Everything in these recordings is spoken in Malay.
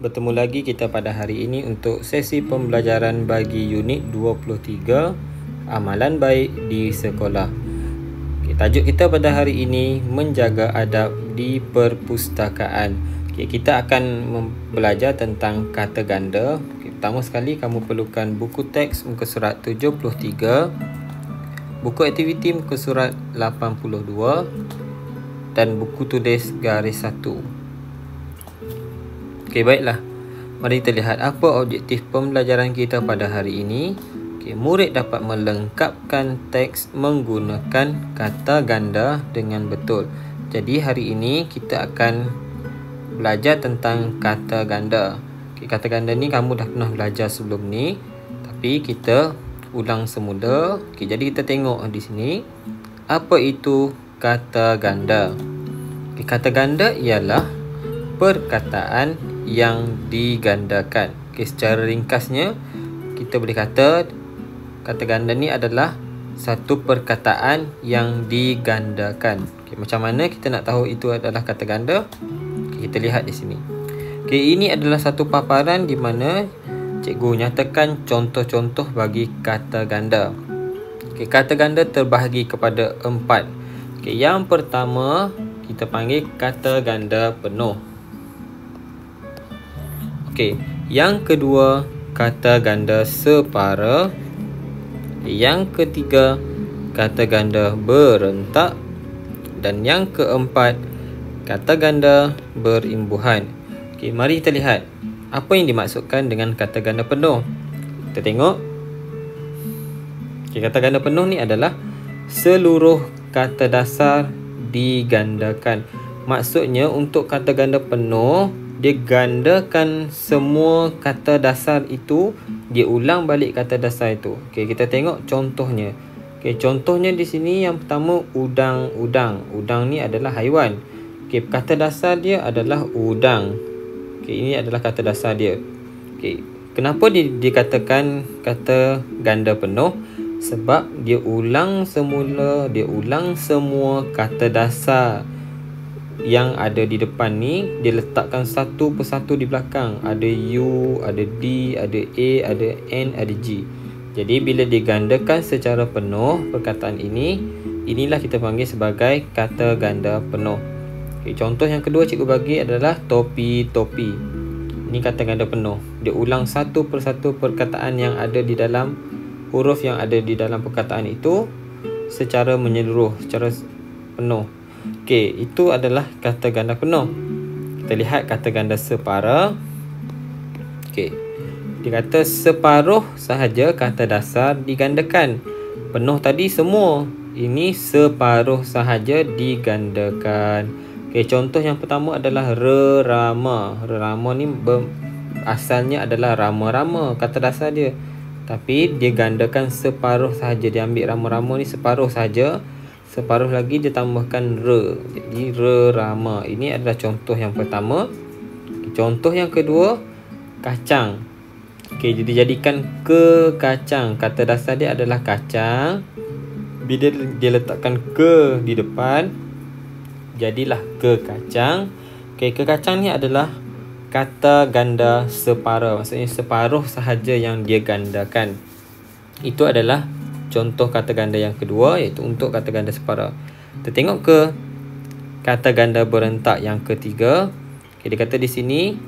Bertemu lagi kita pada hari ini untuk sesi pembelajaran bagi unit 23 Amalan Baik di Sekolah. Tajuk kita pada hari ini menjaga adab di perpustakaan. Kita akan belajar tentang kata ganda. Pertama sekali kamu perlukan buku teks muka surat 73, buku aktiviti muka surat 82 dan buku tulis garis 1. Okey, baiklah. Mari kita lihat apa objektif pembelajaran kita pada hari ini. Murid dapat melengkapkan teks menggunakan kata ganda dengan betul. Jadi hari ini kita akan belajar tentang kata ganda. Kata ganda ni kamu dah pernah belajar sebelum ni, tapi kita ulang semula. Jadi kita tengok di sini apa itu kata ganda. Kata ganda ialah perkataan yang digandakan. Secara ringkasnya kita boleh kata kata ganda ni adalah satu perkataan yang digandakan. Macam mana kita nak tahu itu adalah kata ganda? Kita lihat di sini. Ini adalah satu paparan di mana cikgu nyatakan contoh-contoh bagi kata ganda. Kata ganda terbahagi kepada 4. Yang pertama kita panggil kata ganda penuh. Yang kedua, kata ganda separa. Yang ketiga, kata ganda berentak. Dan yang keempat, kata ganda berimbuhan. Mari kita lihat apa yang dimaksudkan dengan kata ganda penuh. Kita tengok. Kata ganda penuh ni adalah seluruh kata dasar digandakan. Maksudnya untuk kata ganda penuh, dia gandakan semua kata dasar itu, dia ulang balik kata dasar itu. Kita tengok contohnya. Contohnya di sini yang pertama udang-udang. Udang ni adalah haiwan. Kata dasar dia adalah udang. Ini adalah kata dasar dia. Kenapa dikatakan kata ganda penuh? Sebab dia ulang semua kata dasar yang ada di depan ni, dia letakkan satu persatu di belakang. Ada U, ada D, ada A, ada N, ada G. Jadi bila digandakan secara penuh perkataan ini, inilah kita panggil sebagai kata ganda penuh. Contoh yang kedua cikgu bagi adalah topi-topi. Ini kata ganda penuh. Dia ulang satu persatu perkataan yang ada di dalam huruf yang ada di dalam perkataan itu secara menyeluruh, secara penuh. Itu adalah kata ganda penuh. Kita lihat kata ganda separa. Dia kata separuh sahaja kata dasar digandakan. Penuh tadi semua. Ini separuh sahaja digandakan. Contoh yang pertama adalah rerama. Rerama ni asalnya adalah rama-rama, kata dasar dia. Tapi dia gandakan separuh sahaja. Dia ambil rama-rama ni separuh sahaja. Separuh lagi dia tambahkan re. Jadi rerama. Ini adalah contoh yang pertama. Contoh yang kedua, kacang. Jadi jadikan ke kacang. Kata dasar dia adalah kacang. Bila dia letakkan ke di depan, jadilah ke kacang. Ke kacang ni adalah kata ganda separa. Maksudnya separuh sahaja yang dia gandakan. Itu adalah contoh kata ganda yang kedua, iaitu untuk kata ganda separa. Kita tengok ke kata ganda berentak yang ketiga. Dia kata di sini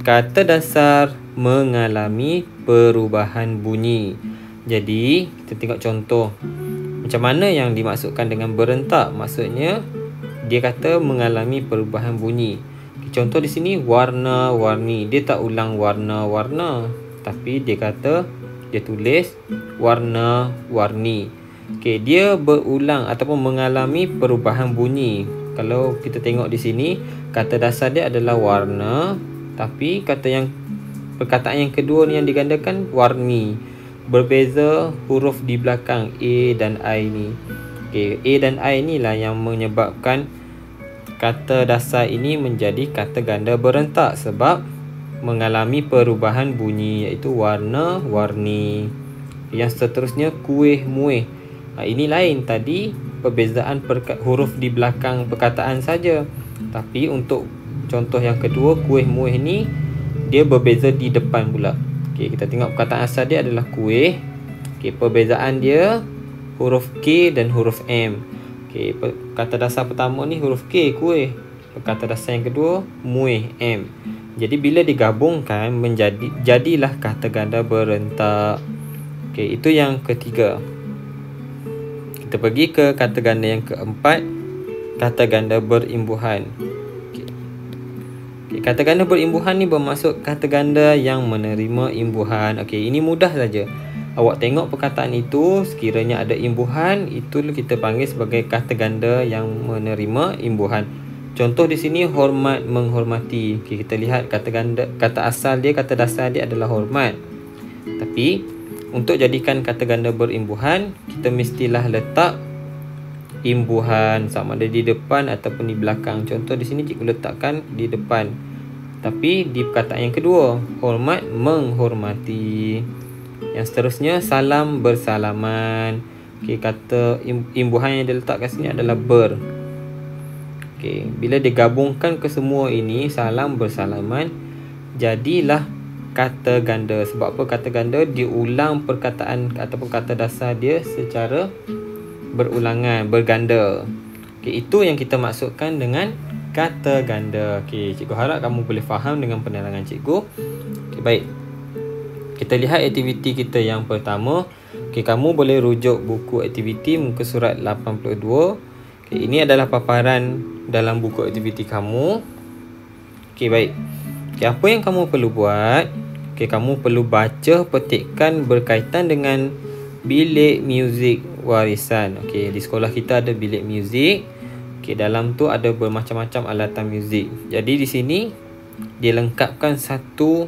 kata dasar mengalami perubahan bunyi. Jadi kita tengok contoh. Macam mana yang dimaksudkan dengan berentak? Maksudnya dia kata mengalami perubahan bunyi. Contoh di sini warna-warni. Dia tak ulang warna-warna, tapi dia tulis warna-warni. Dia berulang ataupun mengalami perubahan bunyi. Kalau kita tengok di sini, kata dasar dia adalah warna, tapi perkataan yang kedua ni yang digandakan warni. Berbeza huruf di belakang A dan I ni. A dan I inilah yang menyebabkan kata dasar ini menjadi kata ganda berentak, sebab mengalami perubahan bunyi, iaitu warna-warni. Yang seterusnya kuih-muih. Ini lain, tadi perbezaan huruf di belakang perkataan saja. Tapi untuk contoh yang kedua, kuih muih ni dia berbeza di depan pula. Okey, kita tengok perkataan asal dia adalah kuih. Okey, perbezaan dia huruf K dan huruf M. Okey, kata dasar pertama ni huruf K, kuih. Kata dasar yang kedua, muih, M. Jadi bila digabungkan jadilah kata ganda berentak. Okey, itu yang ketiga. Kita pergi ke kata ganda yang keempat, kata ganda berimbuhan. Okay, kata ganda berimbuhan ni bermaksud kata ganda yang menerima imbuhan. Okey, ini mudah saja. Awak tengok perkataan itu, sekiranya ada imbuhan, itu kita panggil sebagai kata ganda yang menerima imbuhan. Contoh di sini hormat, menghormati. Okey, kita lihat kata asal dia, kata dasar dia adalah hormat. Tapi untuk jadikan kata ganda berimbuhan, kita mestilah letak imbuhan sama ada di depan ataupun di belakang. Contoh di sini cikgu letakkan di depan. Tapi di perkataan yang kedua, hormat, menghormati. Yang seterusnya, salam, bersalaman. Okey, kata imbuhan yang diletakkan sini adalah ber. Okey, bila digabungkan ke semua ini, salam, bersalaman, jadilah kata ganda. Sebab apa? Kata ganda diulang perkataan ataupun kata dasar dia secara berulangan, berganda. Okey, itu yang kita maksudkan dengan kata ganda. Okey, cikgu harap kamu boleh faham dengan penerangan cikgu. Okey, baik. Kita lihat aktiviti kita yang pertama. Okey, kamu boleh rujuk buku aktiviti muka surat 82. Okey, ini adalah paparan dalam buku aktiviti kamu. Okey, baik. Okey, apa yang kamu perlu buat? Okey, kamu perlu baca petikan berkaitan dengan bilik muzik warisan. Okey, di sekolah kita ada bilik muzik. Okey, dalam tu ada bermacam-macam alatan muzik. Jadi di sini dia lengkapkan satu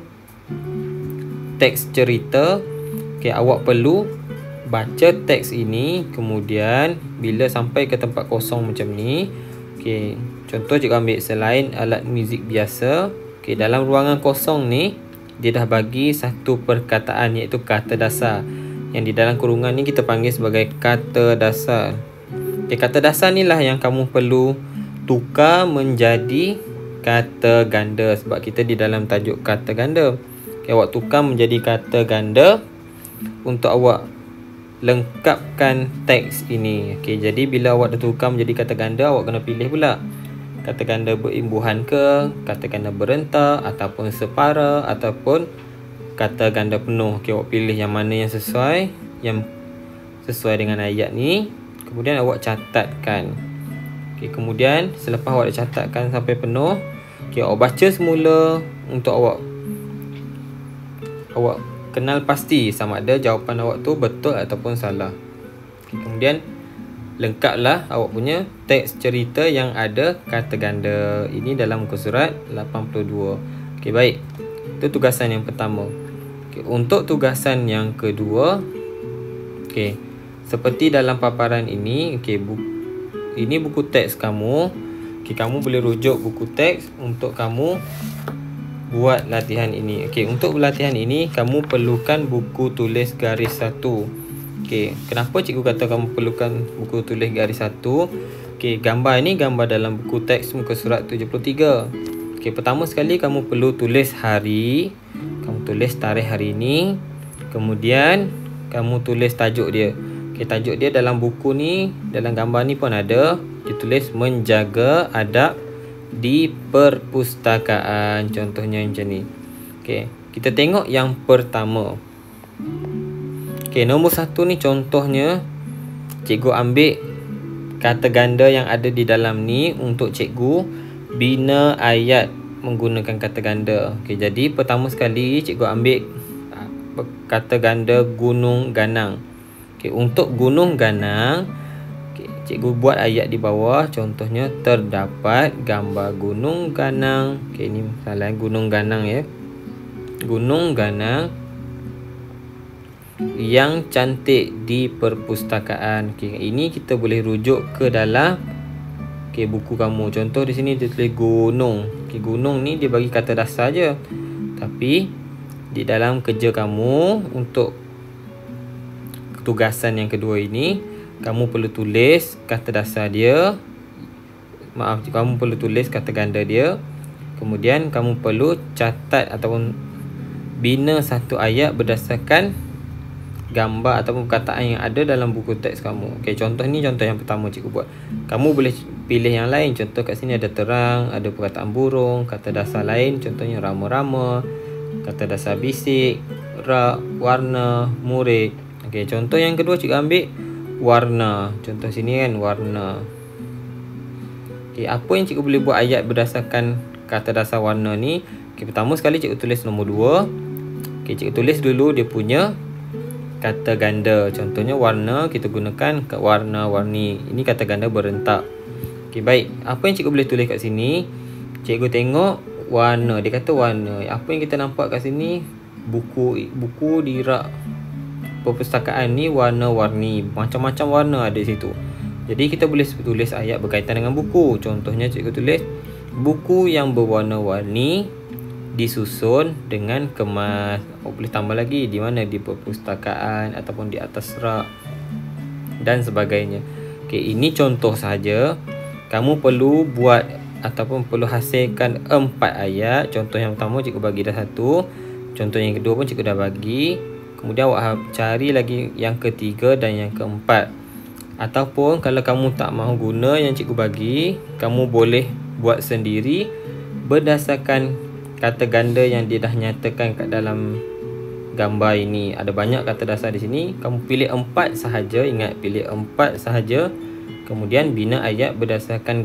teks cerita. Okey, awak perlu baca teks ini, kemudian bila sampai ke tempat kosong macam ni, okey, contoh cikgu ambil selain alat muzik biasa, okey, dalam ruangan kosong ni dia dah bagi satu perkataan iaitu kata dasar. Yang di dalam kurungan ni kita panggil sebagai kata dasar. Okay, kata dasar ni lah yang kamu perlu tukar menjadi kata ganda. Sebab kita di dalam tajuk kata ganda. Okay, awak tukar menjadi kata ganda untuk awak lengkapkan teks ini. Okay, jadi bila awak dah tukar menjadi kata ganda, awak kena pilih pula kata ganda berimbuhan ke, kata ganda berentak, ataupun separa, ataupun kata ganda penuh. Okey, awak pilih yang mana yang sesuai dengan ayat ni. Kemudian awak catatkan. Okey, kemudian selepas awak dah catatkan sampai penuh, okey, awak baca semula untuk awak kenal pasti sama ada jawapan awak tu betul ataupun salah. Okey, kemudian lengkaplah awak punya teks cerita yang ada kata ganda ini dalam muka surat 82. Okey, baik. Itu tugasan yang pertama. Okey, untuk tugasan yang kedua, okey, seperti dalam paparan ini, okey, ini buku teks kamu. Okey, kamu boleh rujuk buku teks untuk kamu buat latihan ini. Okey, untuk latihan ini kamu perlukan buku tulis garis 1. Okey, kenapa cikgu kata kamu perlukan buku tulis garis 1? Okey, gambar ini gambar dalam buku teks muka surat 73. Okey, pertama sekali kamu perlu tulis hari. Kamu tulis tarikh hari ini. Kemudian kamu tulis tajuk dia. Okey, tajuk dia dalam buku ni, dalam gambar ni pun ada. Ditulis menjaga adab di perpustakaan. Contohnya macam ni. Okey, kita tengok yang pertama. Okey, nombor 1 ni contohnya cikgu ambil kata ganda yang ada di dalam ni untuk cikgu bina ayat menggunakan kata ganda. Okey, jadi pertama sekali cikgu ambil kata ganda gunung ganang. Okey, untuk gunung ganang, okay, cikgu buat ayat di bawah. Contohnya terdapat gambar gunung ganang. Okey, ini salah, gunung ganang ya. Gunung ganang yang cantik di perpustakaan. Okey, ini kita boleh rujuk ke dalam buku kamu. Contoh di sini dia tulis gunung. Okey, gunung ni dia bagi kata dasar je. Tapi di dalam kerja kamu untuk tugasan yang kedua ini, kamu perlu tulis kata dasar dia. Kamu perlu tulis kata ganda dia. Kemudian kamu perlu catat ataupun bina satu ayat berdasarkan gambar ataupun perkataan yang ada dalam buku teks kamu. Okey, contoh ni contoh yang pertama cikgu buat. Kamu boleh pilih yang lain. Contoh kat sini ada terang, ada perkataan burung, kata dasar lain contohnya rama-rama, kata dasar bisik, rak, warna, murid. Okey, contoh yang kedua cikgu ambil warna. Contoh sini kan warna. Okey, apa yang cikgu boleh buat ayat berdasarkan kata dasar warna ni? Okey, pertama sekali cikgu tulis nombor 2. Okey, cikgu tulis dulu dia punya kata ganda. Contohnya warna, kita gunakan warna-warni. Ini kata ganda berentak. Okey, baik. Apa yang cikgu boleh tulis kat sini? Cikgu tengok warna. Dia kata warna. Apa yang kita nampak kat sini? Buku di rak perpustakaan ni warna-warni. Macam-macam warna ada di situ. Jadi kita boleh tulis ayat berkaitan dengan buku. Contohnya cikgu tulis buku yang berwarna-warni disusun dengan kemas. Boleh tambah lagi di mana, di perpustakaan ataupun di atas rak dan sebagainya. Okey, ini contoh saja. Kamu perlu buat ataupun perlu hasilkan 4 ayat. Contoh yang pertama cikgu bagi dah 1. Contoh yang kedua pun cikgu dah bagi. Kemudian awak cari lagi yang ketiga dan yang keempat. Ataupun kalau kamu tak mahu guna yang cikgu bagi, kamu boleh buat sendiri berdasarkan kata ganda yang dia dah nyatakan kat dalam gambar ini. Ada banyak kata dasar di sini. Kamu pilih 4 sahaja. Ingat, pilih 4 sahaja. Kemudian bina ayat berdasarkan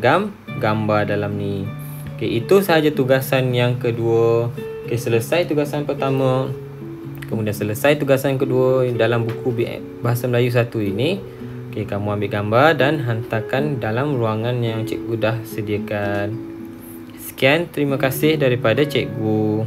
gambar dalam ni. Okey, itu sahaja tugasan yang kedua. Okey, selesai tugasan pertama. Kemudian selesai tugasan kedua dalam buku Bahasa Melayu 1 ini. Okey, kamu ambil gambar dan hantarkan dalam ruangan yang cikgu dah sediakan. Sekian, terima kasih daripada cikgu.